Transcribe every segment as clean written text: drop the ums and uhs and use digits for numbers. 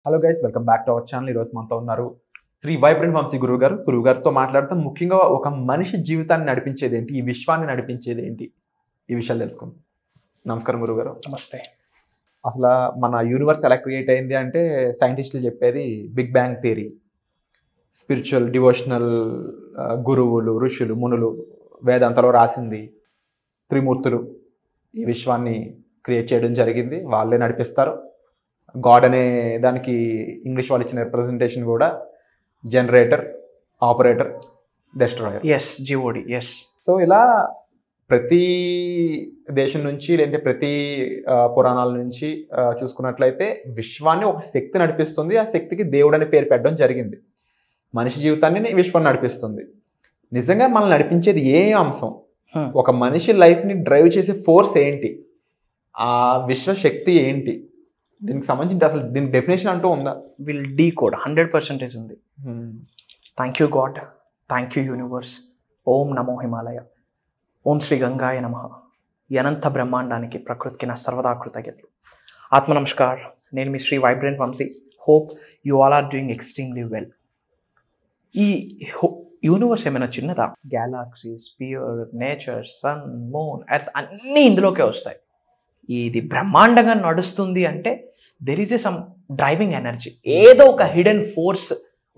Hello guys, welcome back to our channel. ఈరోజు మనతో ఉన్నారు శ్రీ వైబ్రెంట్ వంశీ గురువు గారితో మాట్లాడతాం. ముఖ్యంగా ఒక మనిషి జీవితాన్ని నడిపించేది ఏంటి, ఈ విశ్వాన్ని నడిపించేది ఏంటి, ఈ విషయాలు తెలుసుకుందాం. నమస్కారం గురువుగారు. నమస్తే. అసలు మన యూనివర్స్ ఎలా క్రియేట్ అయింది అంటే సైంటిస్టులు చెప్పేది big bang theory. Spiritual devotional గురువులు, ఋషులు, మునులు వేదాంతలో రాసింది త్రిమూర్తులు ఈ విశ్వాన్ని క్రియేట్ చేయడం జరిగింది. వాళ్ళే నడిపిస్తారు. గాడ్ అనే దానికి ఇంగ్లీష్ వాళ్ళు ఇచ్చిన రిప్రజెంటేషన్ కూడా generator, operator, destroyer. Yes, GOD. Yes. So ఇలా ప్రతి దేశం నుంచి లేదంటే ప్రతి పురాణాల నుంచి చూసుకున్నట్లయితే విశ్వాన్ని ఒక శక్తి నడిపిస్తుంది. ఆ శక్తికి దేవుడు అనే పేరు పెట్టడం జరిగింది. మనిషి జీవితాన్ని విశ్వం నడిపిస్తుంది. నిజంగా మనల్ని నడిపించేది ఏ అంశం, ఒక మనిషి లైఫ్ని డ్రైవ్ చేసే ఫోర్స్ ఏంటి, ఆ విశ్వశక్తి ఏంటి, దీనికి సంబంధించి అసలు దీనికి డెఫినేషన్ అంటూ ఉందా? విల్ డీ కోడ్ 100% ఉంది. Thank you God, thank you universe. ఓం నమో హిమాలయ, ఓం శ్రీ గంగాయ నమః. ఈ అనంత బ్రహ్మాండానికి, ప్రకృతికి నా సర్వదా కృతజ్ఞతలు. ఆత్మ నమస్కార్. నేను మీ Shri vibrant Vamshi. Hope you all are doing extremely well. ఈ యూనివర్స్ ఏమైనా చిన్నదా? గ్యాలాక్సీస్, పియర్, నేచర్, సన్, మూన్, ఎర్త్ అన్నీ ఇందులోకే వస్తాయి. ఇది బ్రహ్మాండంగా నడుస్తుంది అంటే there is a some driving energy. ఏదో ఒక హిడెన్ ఫోర్స్,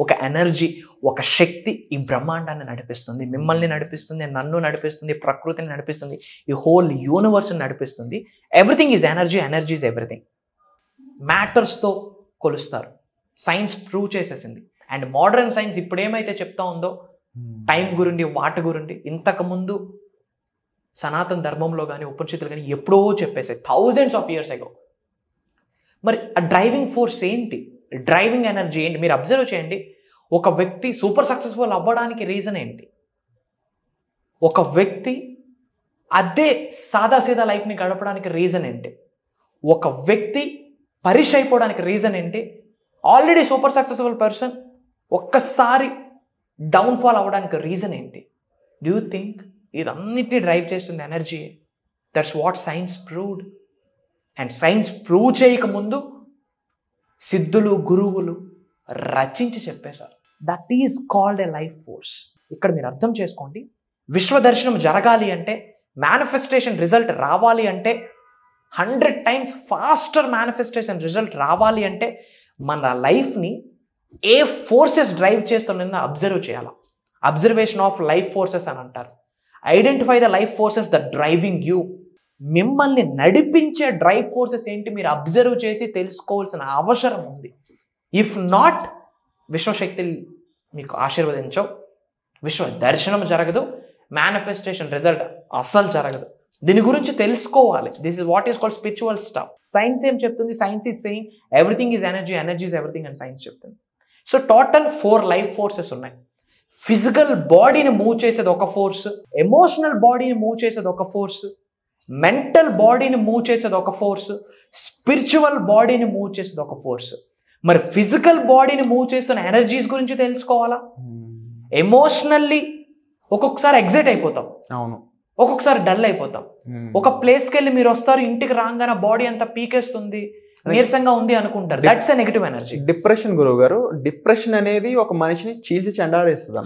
ఒక ఎనర్జీ, ఒక శక్తి ఈ బ్రహ్మాండాన్ని నడిపిస్తుంది, మిమ్మల్ని నడిపిస్తుంది, నన్ను నడిపిస్తుంది, ప్రకృతిని నడిపిస్తుంది, ఈ హోల్ యూనివర్స్ని నడిపిస్తుంది. Everything is energy, energy is everything. మ్యాటర్స్తో కొలుస్తారు. సైన్స్ ప్రూవ్ చేసేసింది. అండ్ మోడర్న్ సైన్స్ ఇప్పుడు ఏమైతే చెప్తా ఉందో టైం గురించి, వాటి గురించి, ఇంతకుముందు సనాతన ధర్మంలో కానీ ఉపనిషత్తులు కానీ ఎప్పుడో చెప్పేసాయి, థౌజండ్స్ ఆఫ్ ఇయర్స్ అగో. మరి ఆ డ్రైవింగ్ ఫోర్స్ ఏంటి, డ్రైవింగ్ ఎనర్జీ ఏంటి? మీరు అబ్జర్వ్ చేయండి. ఒక వ్యక్తి సూపర్ సక్సెస్ఫుల్ అవ్వడానికి రీజన్ ఏంటి? ఒక వ్యక్తి అదే సాదాసీదా లైఫ్ని గడపడానికి రీజన్ ఏంటి? ఒక వ్యక్తి పరిష్ అయిపోవడానికి రీజన్ ఏంటి? ఆల్రెడీ సూపర్ సక్సెస్ఫుల్ పర్సన్ ఒక్కసారి డౌన్ఫాల్ అవ్వడానికి రీజన్ ఏంటి? డూ యూ థింక్ ఇదన్నిటిని డ్రైవ్ చేస్తుంది energy? That's what science proved. And science prove చేయకముందు సిద్ధులు, గురువులు రచించి చెప్పేశారు. That is called a life force. ఇక్కడ మీరు అర్థం చేసుకోండి, విశ్వదర్శనం జరగాలి అంటే, మేనిఫెస్టేషన్ రిజల్ట్ రావాలి అంటే, 100 times ఫాస్టర్ మేనిఫెస్టేషన్ రిజల్ట్ రావాలి అంటే మన లైఫ్ని ఏ ఫోర్సెస్ డ్రైవ్ చేస్తున్నా అబ్జర్వ్ చేయాలి. అబ్జర్వేషన్ ఆఫ్ లైఫ్ ఫోర్సెస్ అని అంటారు. Identify the life forces the driving you. మిమ్మల్ని నడిపించే డ్రైవ్ ఫోర్సెస్ ఏంటి మీరు అబ్జర్వ్ చేసి తెలుసుకోవాల్సిన అవసరం ఉంది. ఇఫ్ నాట్, విశ్వశక్తి మీకు ఆశీర్వదించవు, విశ్వ దర్శనం జరగదు, మేనిఫెస్టేషన్ రిజల్ట్ అస్సలు జరగదు. దీని గురించి తెలుసుకోవాలి. This is what is called spiritual stuff. Science ఏం చెప్తుంది? Science is saying everything is energy, energy is everything అని సైన్స్ చెప్తుంది. సో టోటల్ 4 లైఫ్ ఫోర్సెస్ ఉన్నాయి. ఫిజికల్ బాడీని మూవ్ చేసేది ఒక ఫోర్స్, ఎమోషనల్ బాడీని మూవ్ చేసేది ఒక ఫోర్స్, మెంటల్ బాడీని మూవ్ చేసేది ఒక ఫోర్స్, స్పిరిచువల్ బాడీని మూవ్ చేసేది ఒక ఫోర్స్. మరి ఫిజికల్ బాడీని మూవ్ చేస్తున్న ఎనర్జీస్ గురించి తెలుసుకోవాలా? ఎమోషనల్లీ ఒక్కొక్కసారి ఎగ్జైట్ అయిపోతాం, అవును, ఒక్కొక్కసారి డల్ అయిపోతాం. ఒక ప్లేస్కి వెళ్ళి మీరు వస్తారు, ఇంటికి రాగానే బాడీ అంతా పీకేస్తుంది, నీరసంగా ఉంది అనుకుంటారు. That's a negative energy. Depression గురువు గారు, డిప్రెషన్ అనేది ఒక మనిషిని చీల్చి చెండాడేస్తుంది.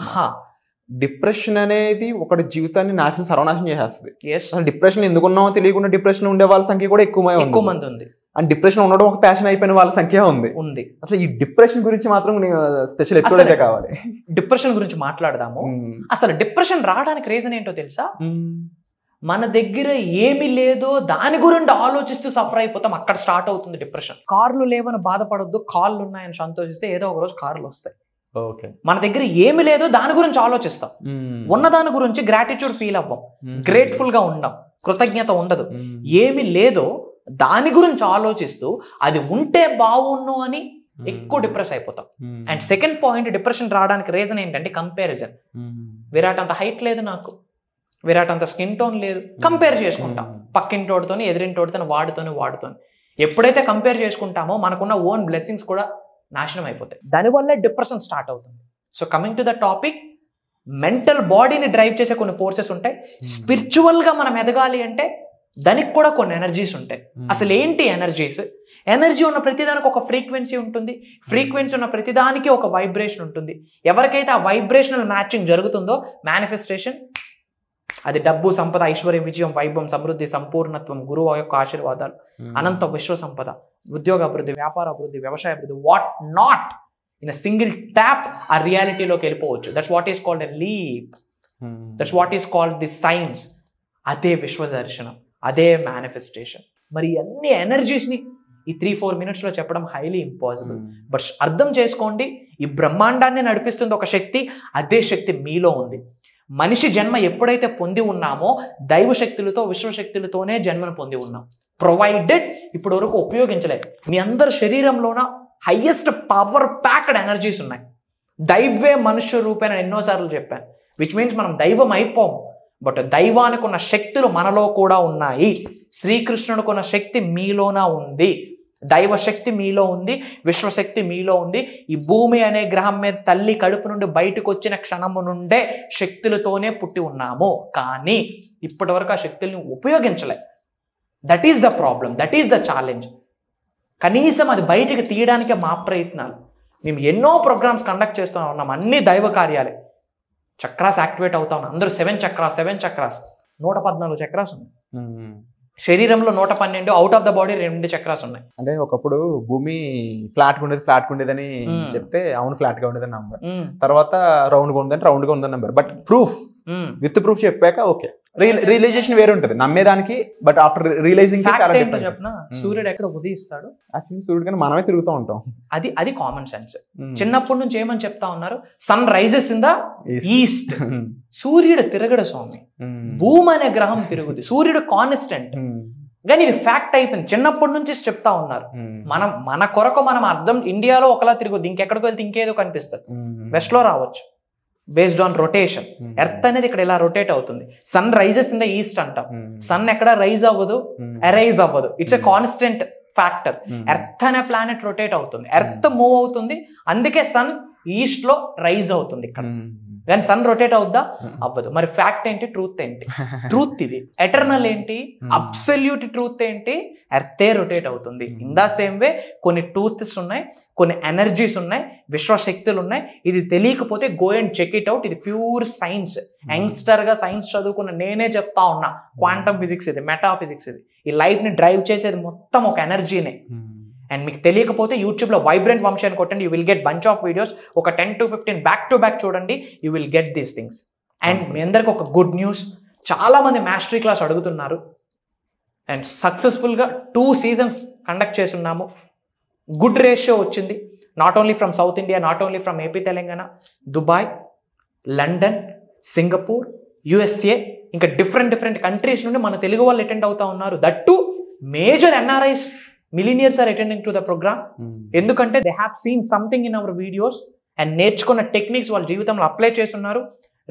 డిప్రెషన్ అనేది ఒకటి జీవితాన్ని సర్వనాశనం చేసేస్తుంది. అసలు డిప్రెషన్ ఎందుకున్నామో తెలియకుండా డిప్రెషన్ ఉండే వాళ్ళ సంఖ్య కూడా ఎక్కువ మంది ఉంది. అండ్ డిప్రెషన్ ఉండడం ఒక ప్యాషన్ అయిపోయిన వాళ్ళ సంఖ్య ఉంది. అసలు ఈ డిప్రెషన్ గురించి మాత్రం స్పెషల్ ఎపిసోడ్ అయితే కావాలి. డిప్రెషన్ గురించి మాట్లాడదాము. అసలు డిప్రెషన్ రావడానికి రీజన్ ఏంటో తెలుసా? మన దగ్గర ఏమి లేదో దాని గురించి ఆలోచిస్తూ సఫర్ అయిపోతాం. అక్కడ స్టార్ట్ అవుతుంది డిప్రెషన్. కార్లు లేవని బాధపడొద్దు, కాళ్ళు ఉన్నాయని సంతోషిస్తే ఏదో ఒక రోజు కార్లు వస్తాయి. మన దగ్గర ఏమి లేదో దాని గురించి ఆలోచిస్తాం, ఉన్న దాని గురించి గ్రాటిట్యూడ్ ఫీల్ అవ్వం, గ్రేట్ఫుల్ గా ఉండం, కృతజ్ఞత ఉండదు. ఏమి లేదో దాని గురించి ఆలోచిస్తూ అది ఉంటే బాగుండు అని ఎక్కువ డిప్రెస్ అయిపోతాం. అండ్ సెకండ్ పాయింట్, డిప్రెషన్ రావడానికి రీజన్ ఏంటంటే కంపారిజన్. విరాట్ అంత హైట్ లేదు, నాకు విరాట్ అంత స్కిన్ టోన్ లేదు, కంపేర్ చేసుకుంటాం పక్కింటోడితోని, ఎదిరింటోడితోని, వాడుతోని. ఎప్పుడైతే కంపేర్ చేసుకుంటామో మనకున్న ఓన్ బ్లెస్సింగ్స్ కూడా నాశనం అయిపోతాయి. దానివల్ల డిప్రెషన్ స్టార్ట్ అవుతుంది. So coming to the topic, mental బాడీని డ్రైవ్ చేసే కొన్ని ఫోర్సెస్ ఉంటాయి. స్పిరిచువల్గా మనం ఎదగాలి అంటే దానికి కూడా కొన్ని ఎనర్జీస్ ఉంటాయి. అసలు ఏంటి ఎనర్జీస్? ఎనర్జీ ఉన్న ప్రతిదానికి ఒక ఫ్రీక్వెన్సీ ఉంటుంది. ఫ్రీక్వెన్సీ ఉన్న ప్రతిదానికి ఒక వైబ్రేషన్ ఉంటుంది. ఎవరికైతే ఆ వైబ్రేషనల్ మ్యాచింగ్ జరుగుతుందో మేనిఫెస్టేషన్, అది డబ్బు, సంపద, ఐశ్వర్యం, విజయం, వైభవం, సమృద్ధి, సంపూర్ణత్వం, గురువు యొక్క ఆశీర్వాదాలు, అనంత విశ్వ సంపద, ఉద్యోగ అభివృద్ధి, వ్యాపార అభివృద్ధి, వ్యవసాయ అభివృద్ధి, what not, in a single tap ఆ రియాలిటీలోకి వెళ్ళిపోవచ్చు. That's what is called a leap. That's what is called the science. అదే విశ్వ దర్శనం, అదే మేనిఫెస్టేషన్. మరి అన్ని ఎనర్జీస్ని ఈ 3-4 మినిట్స్లో చెప్పడం హైలీ ఇంపాసిబుల్. బట్ అర్థం చేసుకోండి, ఈ బ్రహ్మాండాన్ని నడిపిస్తుంది ఒక శక్తి. అదే శక్తి మీలో ఉంది. మనిషి జన్మ ఎప్పుడైతే పొంది ఉన్నామో దైవ శక్తులతో, విశ్వశక్తులతోనే జన్మను పొంది ఉన్నాం. ప్రొవైడెడ్ ఇప్పటి వరకు ఉపయోగించలేదు. మీ అందరి శరీరంలోన హైయెస్ట్ పవర్ ప్యాక్డ్ ఎనర్జీస్ ఉన్నాయి. దైవే మనుష్య రూపేణ ఎన్నోసార్లు చెప్పాను. విచ్ మీన్స్ మనం దైవం అయిపోము, బట్ దైవానికి ఉన్న శక్తులు మనలో కూడా ఉన్నాయి. శ్రీకృష్ణుడికి ఉన్న శక్తి మీలోన ఉంది. దైవ శక్తి మీలో ఉంది, విశ్వశక్తి మీలో ఉంది. ఈ భూమి అనే గ్రహం మీద తల్లి కడుపు నుండి బయటకు వచ్చిన క్షణము నుండే శక్తులతోనే పుట్టి ఉన్నాము. కానీ ఇప్పటి వరకు ఆ శక్తుల్ని ఉపయోగించలే. That is the problem, that is the challenge. కనీసం అది బయటికి తీయడానికే మా ప్రయత్నాలు. మేము ఎన్నో ప్రోగ్రామ్స్ కండక్ట్ చేస్తూ ఉన్నాం, అన్ని దైవ కార్యాలే. చక్రాస్ యాక్టివేట్ అవుతా ఉన్నాం. అందరూ 7 చక్రాస్ 114 చక్రాస్ ఉన్నాయి. శరీరంలో 112, out of the body 2 chakras ఉన్నాయి. అంటే ఒకప్పుడు భూమి ఫ్లాట్ గా ఉండేదని చెప్తే అవును ఫ్లాట్ గా ఉండేదని నంబర్, తర్వాత రౌండ్ గా ఉందని రౌండ్ గా ఉందని number. But proof, with proof చెప్పాక ఓకే, రియలైజేషన్ వేరే ఉంటుంది నమ్మేదానికి. బట్ ఆఫ్టర్ రియలైజింగ్ చెప్పిన సూర్యుడు ఎక్కడ ఉదయిస్తాడు? యాక్చువల్లీ సూర్యుడు కానీ మనమే తిరుగుతూ ఉంటాం. అది కామన్ సెన్స్. చిన్నప్పటి నుంచి ఏమని చెప్తా ఉన్నారు? Sun rises in the east. సూర్యుడు తిరగడు స్వామి, భూమి అనే గ్రహం తిరుగుద్ది. సూర్యుడు కాన్స్టెంట్. కానీ ఇది ఫ్యాక్ట్ అయిపోయింది. చిన్నప్పటి నుంచి చెప్తా ఉన్నారు. మన కొరకు మనం అర్థం, ఇండియాలో ఒకలా తిరుగుద్ది, ఇంకెక్కడికి వెళ్తే ఇంకేదో కనిపిస్తుంది. వెస్ట్ లో రావచ్చు బేస్డ్ ఆన్ రొటేషన్. ఎర్త్ అనేది ఇక్కడ ఇలా రొటేట్ అవుతుంది. Sun rises in the east అంటాం. సన్ ఎక్కడ రైజ్ అవ్వదు, అరైజ్ అవ్వదు. It's a constant factor. Earth అనే ప్లానెట్ రొటేట్ అవుతుంది, ఎర్త్ మూవ్ అవుతుంది, అందుకే సన్ ఈస్ట్ లో రైజ్ అవుతుంది ఇక్కడ. కానీ సన్ రొటేట్ అవుద్దా? అవ్వదు. మరి ఫ్యాక్ట్ ఏంటి? ట్రూత్ ఏంటి? ట్రూత్ ఇది. ఎటర్నల్ ఏంటి? అబ్సల్యూట్ ట్రూత్ ఏంటి? ఎర్తే రొటేట్ అవుతుంది. ఇన్ ద సేమ్ వే కొన్ని ట్రూత్స్ ఉన్నాయి, కొన్ని ఎనర్జీస్ ఉన్నాయి, విశ్వశక్తులు ఉన్నాయి. ఇది తెలియకపోతే go and check it out. ఇది ప్యూర్ సైన్స్. యంగ్స్టర్ గా సైన్స్ చదువుకున్న నేనే చెప్తా ఉన్నా, క్వాంటమ్ ఫిజిక్స్ ఇది, మెటాఫిజిక్స్ ఇది. ఈ లైఫ్ ని డ్రైవ్ చేసేది మొత్తం ఒక ఎనర్జీనే. అండ్ మీకు తెలియకపోతే యూట్యూబ్లో వైబ్రెంట్ వంశీ అని కొట్టండి, you will get bunch of videos. ఒక 10 to 15 బ్యాక్ టు బ్యాక్ చూడండి, you will get these things. And మీ అందరికి ఒక గుడ్ న్యూస్, చాలా మంది మాస్టరీ క్లాస్ అడుగుతున్నారు. అండ్ సక్సెస్ఫుల్గా 2 seasons కండక్ట్ చేస్తున్నాము. గుడ్ రేషియో వచ్చింది. Not only from south India, not only from AP Telangana, Dubai, London, Singapore, USA, ఇంకా డిఫరెంట్ కంట్రీస్ నుండి మన తెలుగు వాళ్ళు అటెండ్ అవుతా ఉన్నారు. That to major NRIs, millionaires are attending to the program. ఎందుకంటే they have seen something in our videos and నేర్చుకున్న techniques వాళ్ళ జీవితంలో అప్లై చేస్తున్నారు.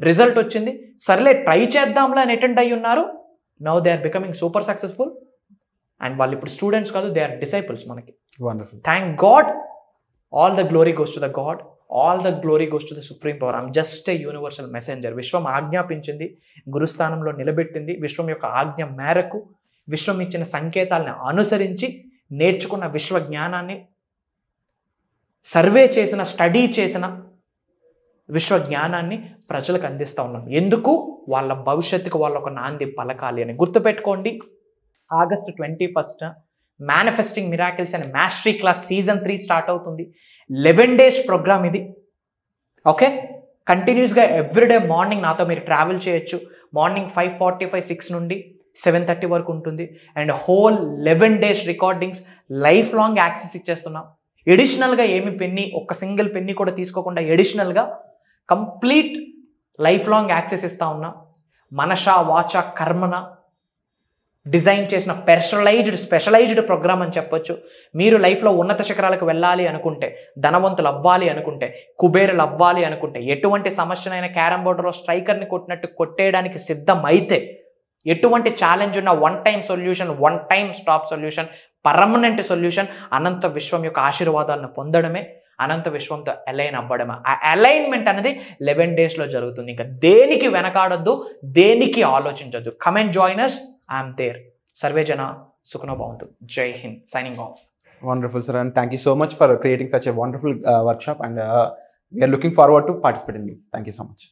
రిజల్ట్ వచ్చింది. సర్లే ట్రై చేద్దాంలో అని అటెండ్ అయ్యి ఉన్నారు. Now they are becoming super successful. And వాళ్ళు ఇప్పుడు స్టూడెంట్స్ కాదు, దే ఆర్ డిసైపుల్స్ మనకి. Wonderful. Thank God. All the glory goes to the God, all the glory goes to the supreme power. I'm just a universal messenger. విశ్వం ఆజ్ఞాపించింది, గురుస్థానంలో నిలబెట్టింది. విశ్వం యొక్క ఆజ్ఞ మేరకు, విశ్వం ఇచ్చిన సంకేతాలను అనుసరించి నేర్చుకున్న విశ్వ జ్ఞానాన్ని, సర్వే చేసిన, స్టడీ చేసిన విశ్వ జ్ఞానాన్ని ప్రజలకు అందిస్తూ ఉన్నాం. ఎందుకు? వాళ్ళ భవిష్యత్తుకు వాళ్ళ ఒక నాంది పలకాలి అని. గుర్తుపెట్టుకోండి, August 21 మేనిఫెస్టింగ్ మిరాకిల్స్ అనే మాస్టరీ క్లాస్ Season 3 స్టార్ట్ అవుతుంది. 11 days ప్రోగ్రామ్ ఇది. ఓకే, కంటిన్యూస్గా ఎవ్రీడే మార్నింగ్ నాతో మీరు ట్రావెల్ చేయొచ్చు. మార్నింగ్ 5:45, 6 నుండి 7:30 వరకు ఉంటుంది. And whole 11 days recordings, lifelong access ఇచ్చేస్తున్నాం. ఎడిషనల్గా ఏమి పెన్నీ, ఒక్క సింగిల్ పెన్నీ కూడా తీసుకోకుండా ఎడిషనల్గా కంప్లీట్ లైఫ్ లాంగ్ యాక్సెస్ ఇస్తా ఉన్నాం. మనష వాచ కర్మన డిజైన్ చేసిన స్పెషలైజ్డ్ ప్రోగ్రామ్ అని చెప్పొచ్చు. మీరు లైఫ్లో ఉన్నత శిఖరాలకు వెళ్ళాలి అనుకుంటే, ధనవంతులు అవ్వాలి అనుకుంటే, కుబేరులు అవ్వాలి అనుకుంటే, ఎటువంటి సమస్యనైనా క్యారమ్ బోర్డులో స్ట్రైకర్ని కొట్టినట్టు కొట్టేయడానికి సిద్ధమైతే, ఎటువంటి ఛాలెంజ్ ఉన్న one time solution, one time stop solution, permanent solution, అనంత విశ్వం యొక్క ఆశీర్వాదాలను పొందడమే, అనంత విశ్వంతో అలైన్ అవ్వడమే. ఆ అలైన్మెంట్ అనేది 11 daysలో జరుగుతుంది. ఇంకా దేనికి వెనకాడొద్దు, దేనికి ఆలోచించొద్దు. Come and join us. I'm there. సర్వే జన సుఖనో భవంతు. జై హింద్. Signing off. Wonderful, sir, and thank you so much for creating such a wonderful workshop, and we are looking forward to participate in this. Thank you so much.